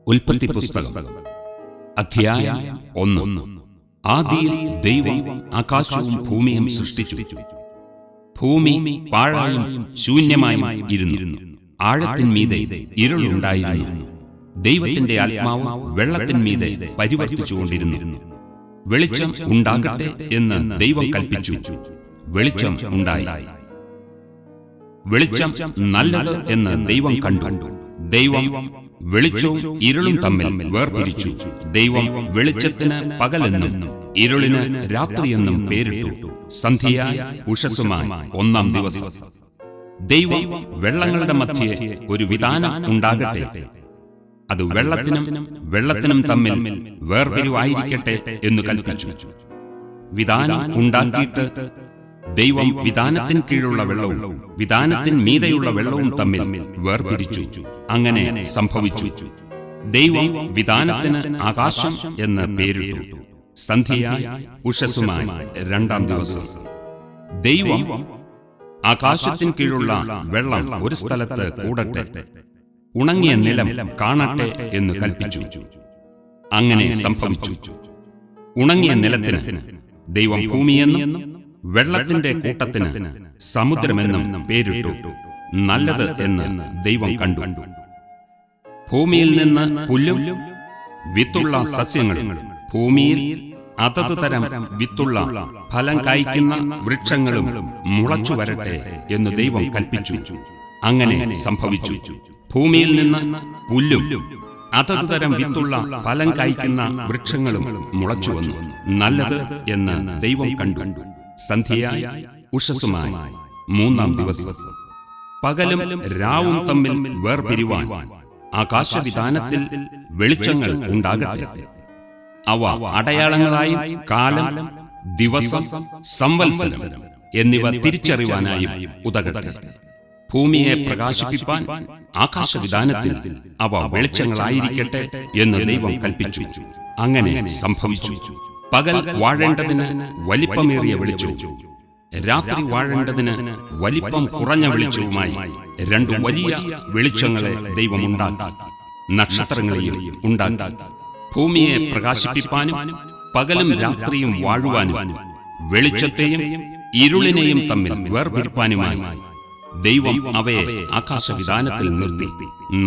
ഉൽപ്പത്തി പുസ്തകം അധ്യായം 1. ആദിയിൽ ദൈവം ആകാശവും ഭൂമിയും സൃഷ്ടിച്ചു. ഭൂമി പാഴായും ശൂന്യമായും ഇരുന്നു. ആഴത്തിന്മീതെ ഇരുളുണ്ടായിരുന്നു. ദൈവത്തിന്റെ ആത്മാവ് വെള്ളത്തിന്മീതെ പരിവർത്തിച്ചുകൊണ്ടിരുന്നു. വെളിച്ചം ഉണ്ടാകട്ടെ എന്ന് ദൈവം കൽപ്പിച്ചു. വെളിച്ചം ഉണ്ടായി. വെളിച്ചം നല്ലത് എന്ന് ദൈവം കണ്ടു. ദൈവം വെളിച്ചവും ഇരുളും തമ്മിൽ വേർപിരിച്ചു. ദൈവം വെളിച്ചത്തിന് പകലെന്നും ഇരുളിന് രാത്രിയെന്നും പേരിട്ടു. സന്ധ്യയായി ഉഷസ്സുമായി 1-ാം ദിവസം. ദൈവം വെള്ളങ്ങളുടെ മധ്യേ ഒരു വിതാനം ഉണ്ടാകട്ടെ, അത് വെള്ളത്തിനും തമ്മിൽ വേർപിരിവായിരിക്കട്ടെ എന്ന് കൽപ്പിച്ചു. വിതാനം ഉണ്ടാക്കിയിട്ട് ദൈവം വിതാനത്തിൻ കീഴുള്ള വെള്ളവും വിതാനത്തിൻ മീതെയുള്ള വെള്ളവും തമ്മിൽ വേർപിരിച്ചു. അങ്ങനെ സംഭവിച്ചു. ദൈവം വിതാനത്തിന് ആകാശം എന്ന് പേരിട്ടു. സന്ധ്യയായി ഉഷസ്സുമായി 2-ാം ദിവസം. ദൈവം ആകാശത്തിൻ കീഴുള്ള വെള്ളം ഒരു സ്ഥലത്ത് കൂടട്ടെ, ഉണങ്ങിയ നിലം കാണട്ടെ എന്ന് കൽപ്പിച്ചു. അങ്ങനെ സംഭവിച്ചു. ഉണങ്ങിയ നിലത്തിന് ദൈവം ഭൂമിയെന്നും വെള്ളത്തിന്റെ കൂട്ടത്തിന് സമുദ്രമെന്നും പേരിട്ടു. നല്ലത് എന്ന് ദൈവം കണ്ടു. ഭൂമിയിൽ നിന്ന് പുല്ലും വിത്തുള്ള സസ്യങ്ങളും ഭൂമിയിൽ അതത് തരം വിത്തുള്ള ഫലം കായ്ക്കുന്ന വൃക്ഷങ്ങളും മുളച്ചു വരട്ടെ എന്ന് ദൈവം കൽപ്പിച്ചു. അങ്ങനെ സംഭവിച്ചു. ഭൂമിയിൽ നിന്ന് പുല്ലും അതത് തരം വിത്തുള്ള ഫലം കായ്ക്കുന്ന വൃക്ഷങ്ങളും മുളച്ചു വന്നു. നല്ലത് എന്ന് ദൈവം കണ്ടു. സന്ധ്യയായി ഉഷസ്സുമായി 3-ാം ദിവസം. പകലും രാവും തമ്മിൽ വേർപിരിവാൻ ആകാശവിതാനത്തിൽ വെളിച്ചങ്ങൾ ഉണ്ടാകട്ടെ. അവ അടയാളങ്ങളായും കാലം, ദിവസം, സംവത്സരം എന്നിവ തിരിച്ചറിവാനായും ഉതകട്ടെ. ഭൂമിയെ പ്രകാശിപ്പിപ്പാൻ ആകാശവിതാനത്തിൽ അവ വെളിച്ചങ്ങളായിരിക്കട്ടെ എന്ന് ദൈവം കൽപ്പിച്ചു. അങ്ങനെ സംഭവിച്ചു. പകൽ വാഴേണ്ടതിന് വലിപ്പമേറിയ വെളിച്ചവും രാത്രി വാഴേണ്ടതിന് വലിപ്പം കുറഞ്ഞ വെളിച്ചവുമായി 2 വലിയ വെളിച്ചങ്ങളെ ദൈവം ഉണ്ടാക്കി. നക്ഷത്രങ്ങളെയും ഉണ്ടാക്കി. ഭൂമിയെ പ്രകാശിപ്പിപ്പാനും പകലും രാത്രിയും വാഴുവാനും വെളിച്ചത്തെയും ഇരുളിനെയും തമ്മിൽ വേർപിരിപ്പാനുമായി ദൈവം അവയെ ആകാശവിതാനത്തിൽ നിർത്തി.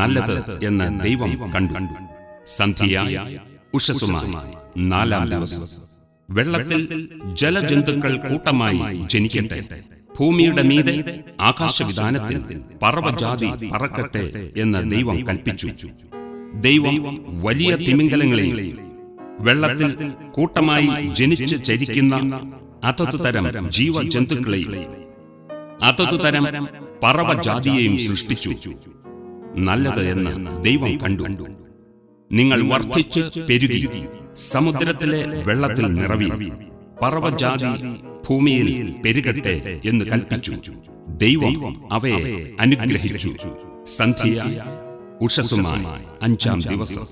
നല്ലത് എന്ന് ദൈവം കണ്ടു. സന്ധ്യയായി ഉഷസ്സുമായി 4-ാം ദിവസം. വെള്ളത്തിൽ ജലജന്തുക്കൾ കൂട്ടമായി ജനിക്കട്ടെ. ഭൂമിയുടെ മീതെ ആകാശവിതാനത്തിൽ പറവജാതി പറക്കട്ടെ എന്ന് ദൈവം കൽപ്പിച്ചു. ദൈവം വലിയ തിമിംഗലങ്ങളെയും വെള്ളത്തിൽ കൂട്ടമായി ജനിച്ച് ചരിക്കുന്ന അതത് തരം ജീവജന്തുക്കളെയും അതത് തരം പറവജാതിയെയും സൃഷ്ടിച്ചു. നല്ലത് എന്ന് ദൈവം കണ്ടു. നിങ്ങൾ വർദ്ധിച്ച് പെരുകി സമുദ്രത്തിലെ വെള്ളത്തിൽ നിറവി, പറവജാതി ഭൂമിയിൽ പെരുകട്ടെ എന്ന് കൽപ്പിച്ചു. ദൈവം അവയെ അനുഗ്രഹിച്ചു. സന്ധ്യയായി ഉഷസ്സുമായി 5-ാം ദിവസം.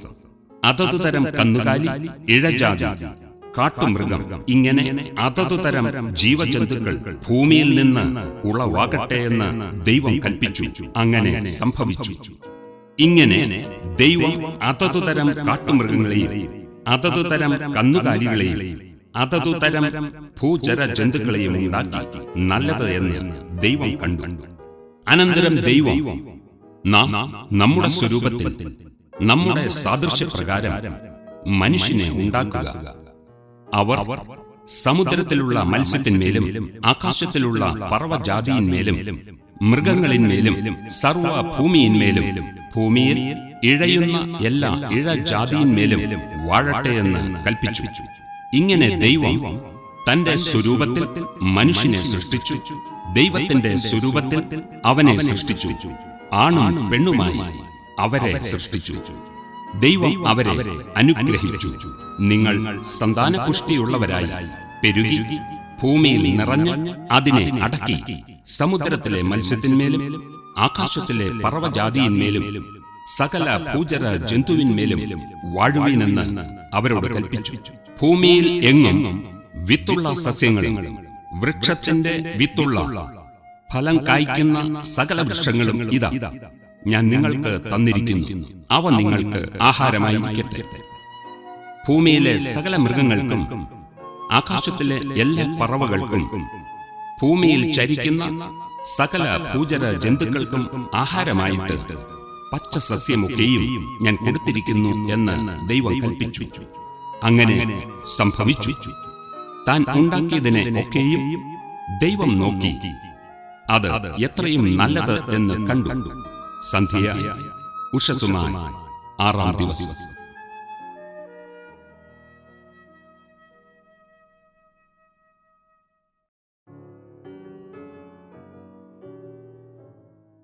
അതത് തരം കന്നുകാലി, ഇഴജാതി, കാട്ടുമൃഗം, ഇങ്ങനെ അതത് തരം ജീവജന്തുക്കൾ ഭൂമിയിൽ നിന്ന് ഉളവാകട്ടെ എന്ന് ദൈവം കൽപ്പിച്ചു. അങ്ങനെ സംഭവിച്ചു. ഇങ്ങനെ ദൈവം അതതു തരം കാട്ടുമൃഗങ്ങളെയും അതതു തരം കന്നുകാലികളെയും അതതു തരം ഭൂചര ജന്തുക്കളെയും ഉണ്ടാക്കി. നല്ലത് എന്ന് ദൈവം കണ്ടു. അനന്തരം ദൈവം നാം നമ്മുടെ സ്വരൂപത്തിൽ നമ്മുടെ സാദൃശ്യപ്രകാരം മനുഷ്യനെ ഉണ്ടാക്കുക. അവർ സമുദ്രത്തിലുള്ള മത്സ്യത്തിന്മേലും ആകാശത്തിലുള്ള പറവജാതിയിന്മേലും മൃഗങ്ങളിന്മേലും സർവ ഭൂമിയിന്മേലും ഭൂമിയിൽ ഇഴയുന്ന എല്ലാ ഇഴജാതിയിന്മേലും വാഴട്ടെ എന്ന് കൽപ്പിച്ചു. ഇങ്ങനെ ദൈവം തന്റെ സ്വരൂപത്തിൽ മനുഷ്യനെ സൃഷ്ടിച്ചു. ദൈവത്തിന്റെ സ്വരൂപത്തിൽ അവനെ സൃഷ്ടിച്ചു. ആണും പെണ്ണുമായി അവരെ സൃഷ്ടിച്ചു. ദൈവം അവരെ അനുഗ്രഹിച്ചു. നിങ്ങൾ സന്താനപുഷ്ടിയുള്ളവരായി പെരുകി ഭൂമിയിൽ നിറഞ്ഞ് അതിനെ അടക്കി സമുദ്രത്തിലെ മത്സ്യത്തിന്മേലും ആകാശത്തിലെ പറവജാതിയിന്മേലും സകല ഭൂചര ജന്തുവിന്മേലും വാഴുവീനെന്ന് അവരോട് കൽപ്പിച്ചു. ഭൂമിയിൽ എങ്ങും വിത്തുള്ള സസ്യങ്ങളും വൃക്ഷത്തിന്റെ വിത്തുള്ള ഫലം കായ്ക്കുന്ന സകല വൃക്ഷങ്ങളും ഇതാ. ഞാൻ നിങ്ങൾക്ക് തന്നിരിക്കുന്നു. അവ നിങ്ങൾക്ക് ആഹാരമായിരിക്കട്ടെ. ഭൂമിയിലെ സകല മൃഗങ്ങൾക്കും ആകാശത്തിലെ എല്ലാ പറവകൾക്കും ഭൂമിയിൽ ചരിക്കുന്ന സകല ഭൂചര ജന്തുക്കൾക്കും ആഹാരമായിട്ട് പച്ച സസ്യമൊക്കെയും ഞാൻ കൊടുത്തിരിക്കുന്നു എന്ന് ദൈവം കൽപ്പിച്ചു. അങ്ങനെ സംഭവിച്ചു. താൻ ഉണ്ടാക്കിയതിനെ ഒക്കെയും ദൈവം നോക്കി, അത് എത്രയും നല്ലത് എന്ന് കണ്ടു. സന്ധ്യ ഉഷസ്സുമായി 6-ാം ദിവസം.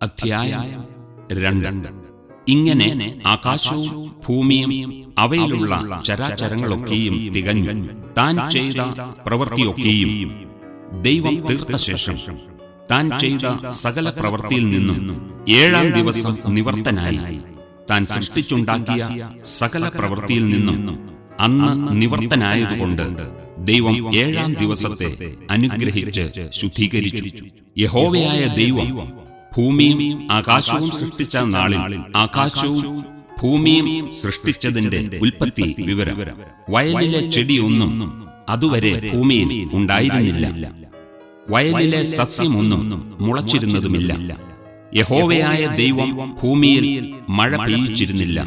അധ്യായം 2. ഇങ്ങനെ ആകാശവും ഭൂമിയും അവയിലുള്ള ചരാചരങ്ങളൊക്കെയും തികഞ്ഞു. താൻ ചെയ്ത പ്രവൃത്തിയൊക്കെയും ദൈവം തീർത്ത ശേഷം താൻ ചെയ്ത സകല പ്രവൃത്തിയിൽ നിന്നും 7-ാം ദിവസം നിവർത്തനായി. താൻ സൃഷ്ടിച്ചുണ്ടാക്കിയ സകല പ്രവൃത്തിയിൽ നിന്നും അന്ന് നിവർത്തനായതുകൊണ്ട് ദൈവം 7-ാം ദിവസത്തെ അനുഗ്രഹിച്ച് ശുദ്ധീകരിച്ചു. യഹോവയായ ദൈവം ഭൂമിയും ആകാശവും സൃഷ്ടിച്ച നാളിൽ ആകാശവും ഭൂമിയും സൃഷ്ടിച്ചതിന്റെ ഉൽപ്പത്തി വിവരം. വയലിലെ ചെടിയൊന്നും അതുവരെ ഭൂമിയിൽ ഉണ്ടായിരുന്നില്ല. വയലിലെ സസ്യമൊന്നും മുളച്ചിരുന്നതുമില്ല. യഹോവയായ ദൈവം ഭൂമിയിൽ മഴ പെയ്യിച്ചിരുന്നില്ല.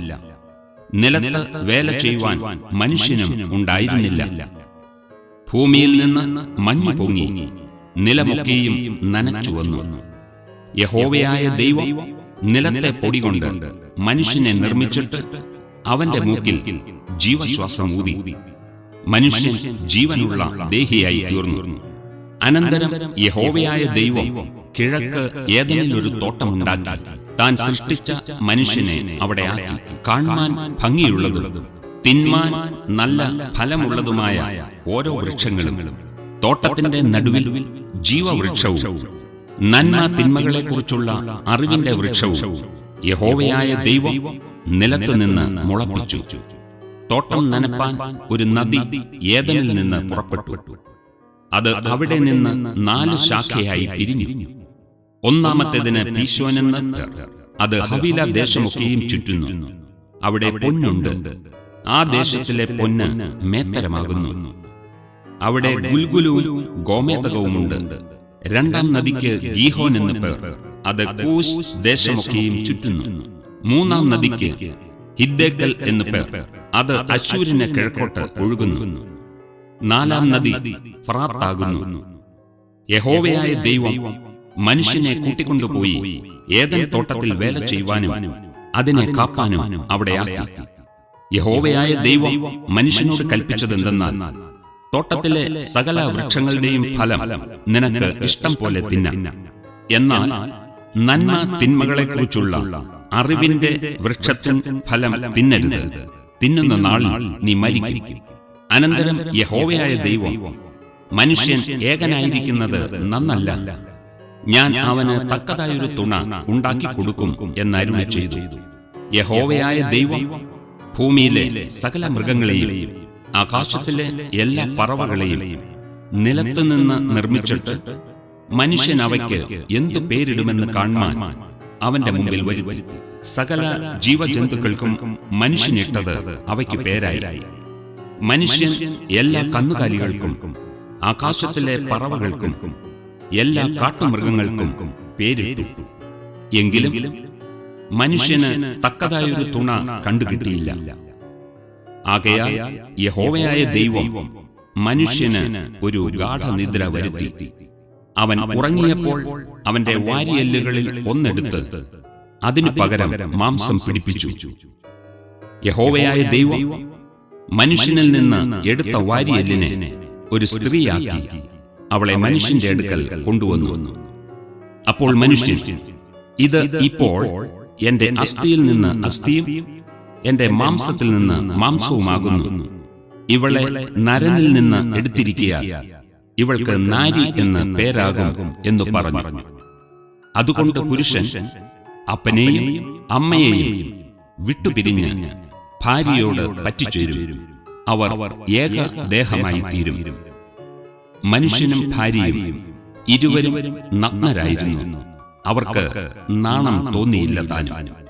നിലത്ത് വേല ചെയ്യുവാൻ മനുഷ്യനും ഉണ്ടായിരുന്നില്ല. ഭൂമിയിൽ നിന്ന് മഞ്ഞു പൊങ്ങി നിലമൊക്കെയും നനച്ചു വന്നു. യഹോവയായ ദൈവം നിലത്തെ പൊടികൊണ്ട് മനുഷ്യനെ നിർമ്മിച്ചിട്ട് അവന്റെ മൂക്കിൽ ജീവശ്വാസം ഊതി. മനുഷ്യൻ ജീവനുള്ള ദേഹിയായി തീർന്നു. അനന്തരം യഹോവയായ ദൈവം കിഴക്ക് ഏദനിൽ ഒരു തോട്ടമുണ്ടാക്കി താൻ സൃഷ്ടിച്ച മനുഷ്യനെ അവിടെ ആക്കി. കാണുവാൻ ഭംഗിയുള്ളതും തിന്മാൻ നല്ല ഫലമുള്ളതുമായ ഓരോ വൃക്ഷങ്ങളും, തോട്ടത്തിന്റെ നടുവിൽ ജീവവൃക്ഷവും നന്മ തിന്മകളെക്കുറിച്ചുള്ള അറിവിന്റെ വൃക്ഷവും യഹോവയായ ദൈവം നിലത്തുനിന്ന് മുളപ്പിച്ചു. തോട്ടം നനപ്പാൻ ഒരു നദി ഏദനിൽ നിന്ന് പുറപ്പെട്ടു. അത് അവിടെ നിന്ന് 4 ശാഖയായി പിരിഞ്ഞു. ഒന്നാമത്തേതിന് പീശോനെന്ന് പേർ. അത് ഹവീല ദേശമൊക്കെയും ചുറ്റുന്നു. അവിടെ പൊന്നുണ്ട്. ആ ദേശത്തിലെ പൊന്ന് മേത്തരമാകുന്നു. അവിടെ ഗുൽഗുലുവും ഗോമേതകവുമുണ്ട്. 2-ാം നദിക്ക് ഗീഹോൻ എന്ന് പേർ. അത് കൂശ് ദേശമൊക്കെയും ചുറ്റുന്നു. 3-ാം നദിക്ക് ഹിദ്ദേക്കൽ എന്ന് പേർ. അത് അശ്ശൂരിന് കിഴക്കോട്ട് ഒഴുകുന്നു. 4-ാം നദി ഫ്രാത്താകുന്നു. യഹോവയായ ദൈവം മനുഷ്യനെ കൂട്ടിക്കൊണ്ടുപോയി ഏദൻ തോട്ടത്തിൽ വേല ചെയ്യുവാനും അതിനെ കാപ്പാനും അവിടെയാക്കി. യഹോവയായ ദൈവം മനുഷ്യനോട് കൽപ്പിച്ചതെന്തെന്നാൽ, തോട്ടത്തിലെ സകല വൃക്ഷങ്ങളുടെയും ഫലം നിനക്ക് ഇഷ്ടം പോലെ തിന്നാം. എന്നാൽ നന്മ തിന്മകളെക്കുറിച്ചുള്ള അറിവിന്റെ വൃക്ഷത്തിൻ ഫലം തിന്നരുത്. തിന്നുന്ന നാളിൽ നീ മരിക്കും. അനന്തരം യഹോവയായ ദൈവം, മനുഷ്യൻ ഏകനായിരിക്കുന്നത് നന്നല്ല. ഞാൻ അവന് തക്കതായൊരു തുണ ഉണ്ടാക്കി കൊടുക്കും എന്നരുളി ചെയ്തു. യഹോവയായ ദൈവം ഭൂമിയിലെ സകല മൃഗങ്ങളെയും ആകാശത്തിലെ എല്ലാ പറവകളെയും നിലത്തുനിന്ന് നിർമ്മിച്ചിട്ട് മനുഷ്യൻ അവയ്ക്ക് എന്തു പേരിടുമെന്ന് കാണുവാൻ അവന്റെ മുമ്പിൽ വരുത്തി. സകല ജീവജന്തുക്കൾക്കും മനുഷ്യനിട്ടത് അവയ്ക്ക് പേരായി. മനുഷ്യൻ എല്ലാ കന്നുകാലികൾക്കും ആകാശത്തിലെ പറവകൾക്കും എല്ലാ കാട്ടുമൃഗങ്ങൾക്കും പേരിട്ടു. എങ്കിലും മനുഷ്യന് തക്കതായൊരു തുണ കണ്ടുകിട്ടിയില്ല. ആകയാൽ യഹോവയായ ദൈവം മനുഷ്യന് ഒരു ഗാഢനിദ്ര വരുത്തി. അവൻ ഉറങ്ങിയപ്പോൾ അവന്റെ വാരിയെല്ലുകളിൽ ഒന്നെടുത്ത് അതിനു പകരം മാംസം പിടിപ്പിച്ചു. യഹോവയായ ദൈവം മനുഷ്യനിൽ നിന്ന് എടുത്ത വാരിയെല്ലിനെ ഒരു സ്ത്രീയാക്കി അവളെ മനുഷ്യന്റെ അടുക്കൽ കൊണ്ടുവന്നു. അപ്പോൾ മനുഷ്യൻ, ഇത് ഇപ്പോൾ എന്റെ അസ്ഥിയിൽ നിന്ന് അസ്ഥിയും എന്റെ മാംസത്തിൽ നിന്ന് മാംസവുമാകുന്നു. ഇവളെ നരനിൽ നിന്ന് എടുത്തിരിക്കയാൽ ഇവൾക്ക് നാരി എന്ന് പേരാകും എന്ന് പറഞ്ഞു. അതുകൊണ്ട് പുരുഷൻ അപ്പനെയും അമ്മയെയും വിട്ടുപിരിഞ്ഞ് ഭാര്യയോട് പറ്റിച്ചേരും. അവർ ഏക ദേഹമായി തീരും. മനുഷ്യനും ഭാര്യയും ഇരുവരും നഗ്നരായിരുന്നു. അവർക്ക് നാണം തോന്നിയില്ല താനും.